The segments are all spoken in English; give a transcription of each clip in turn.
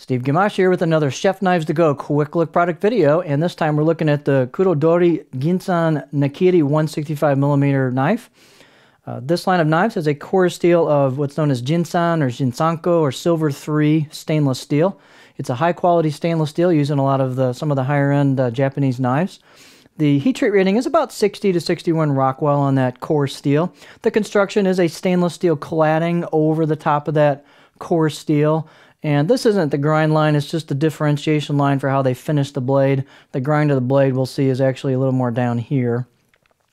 Steve Gamache here with another Chef Knives to Go quick look product video, and this time we're looking at the Kurodori Ginsan Nakiri 165mm knife. This line of knives has a core steel of what's known as Ginsan or Ginsanko or Silver 3 stainless steel. It's a high quality stainless steel used in a lot of some of the higher end Japanese knives. The heat treat rating is about 60 to 61 Rockwell on that core steel. The construction is a stainless steel cladding over the top of that core steel. And this isn't the grind line, it's just the differentiation line for how they finish the blade. The grind of the blade we'll see is actually a little more down here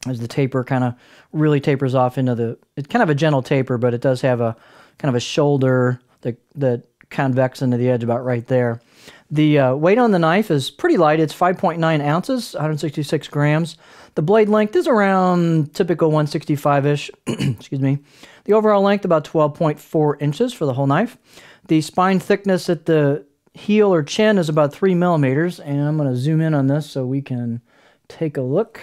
as the taper kind of really tapers off into the, it's kind of a gentle taper, but it does have a kind of a shoulder that convex into the edge about right there. The weight on the knife is pretty light. It's 5.9 ounces, 166 grams. The blade length is around typical 165-ish. Excuse me. The overall length about 12.4 inches for the whole knife. The spine thickness at the heel or chin is about 3 millimeters, and I'm going to zoom in on this so we can take a look.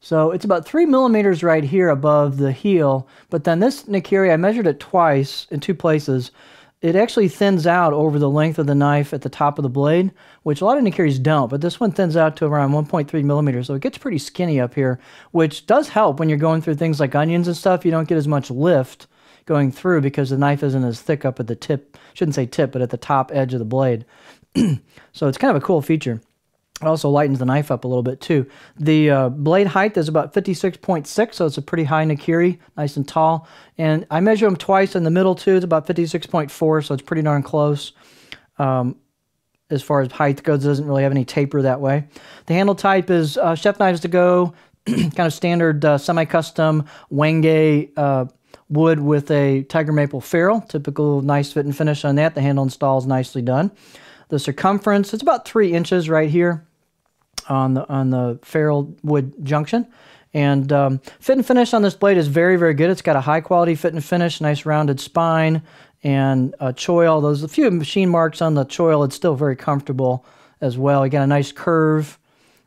So it's about 3 millimeters right here above the heel, but then this Nakiri, I measured it twice in two places. It actually thins out over the length of the knife at the top of the blade, which a lot of Nakiris don't, but this one thins out to around 1.3 millimeters, so it gets pretty skinny up here, which does help when you're going through things like onions and stuff. You don't get as much lift going through because the knife isn't as thick up at the tip, shouldn't say tip, but at the top edge of the blade. So it's kind of a cool feature. It also lightens the knife up a little bit too. The blade height is about 56.6, so it's a pretty high Nakiri, nice and tall. And I measure them twice in the middle too. It's about 56.4, so it's pretty darn close. As far as height goes, it doesn't really have any taper that way. The handle type is Chef Knives to Go, kind of standard semi-custom Wenge wood with a tiger maple ferrule. Typical nice fit and finish on that. The handle install is nicely done. The circumference, it's about 3 inches right here on the ferrule wood junction. And fit and finish on this blade is very, very good. It's got a high quality fit and finish, nice rounded spine, and choil. There's a few machine marks on the choil. It's still very comfortable as well. You got a nice curve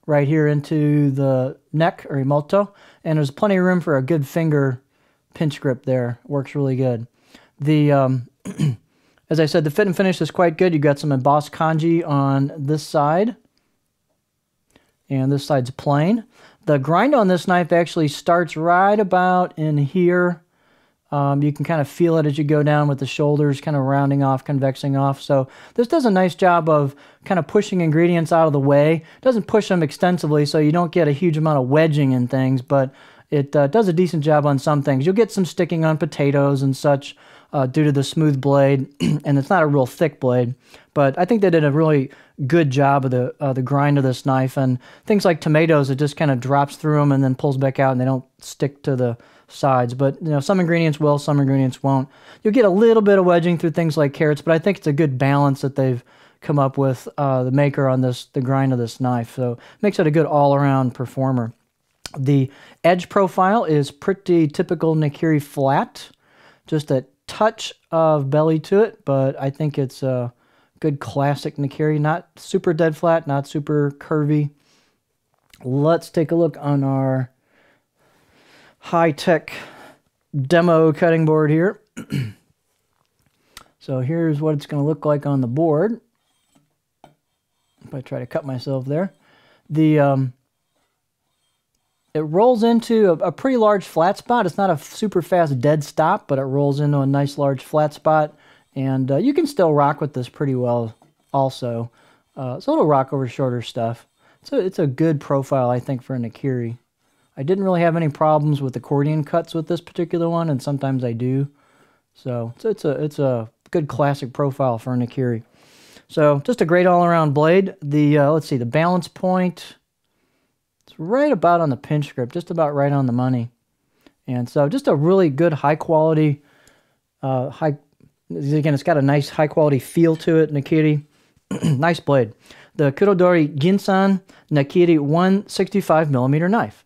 right here into the neck or imoto, and there's plenty of room for a good finger pinch grip there. Works really good. The as I said, the fit and finish is quite good. You got some embossed kanji on this side, and this side's plain. The grind on this knife actually starts right about in here. You can kind of feel it as you go down with the shoulders kind of rounding off, convexing off. So this does a nice job of kind of pushing ingredients out of the way. It doesn't push them extensively, so you don't get a huge amount of wedging in things, but it does a decent job on some things. You'll get some sticking on potatoes and such due to the smooth blade, and it's not a real thick blade. But I think they did a really good job of the grind of this knife. And things like tomatoes, it just kind of drops through them and then pulls back out, and they don't stick to the sides. But you know, some ingredients will, some ingredients won't. You'll get a little bit of wedging through things like carrots, but I think it's a good balance that they've come up with, the maker on the grind of this knife. So it makes it a good all-around performer. The edge profile is pretty typical Nakiri flat, just a touch of belly to it, but I think it's a good classic Nakiri, not super dead flat, not super curvy. Let's take a look on our high-tech demo cutting board here. So here's what it's going to look like on the board. If I try to cut myself there. It rolls into a pretty large flat spot. It's not a super fast dead stop, but it rolls into a nice large flat spot. And you can still rock with this pretty well also. So it'll rock over shorter stuff. So it's a good profile, I think, for a Nakiri. I didn't really have any problems with accordion cuts with this particular one, and sometimes I do. So it's a good classic profile for a Nakiri. So just a great all-around blade. Let's see, the balance point, it's right about on the pinch grip, just about right on the money. And so just a really good high quality, again, it's got a nice high quality feel to it, Nakiri. Nice blade. The Kurodori Ginsan Nakiri 165mm knife.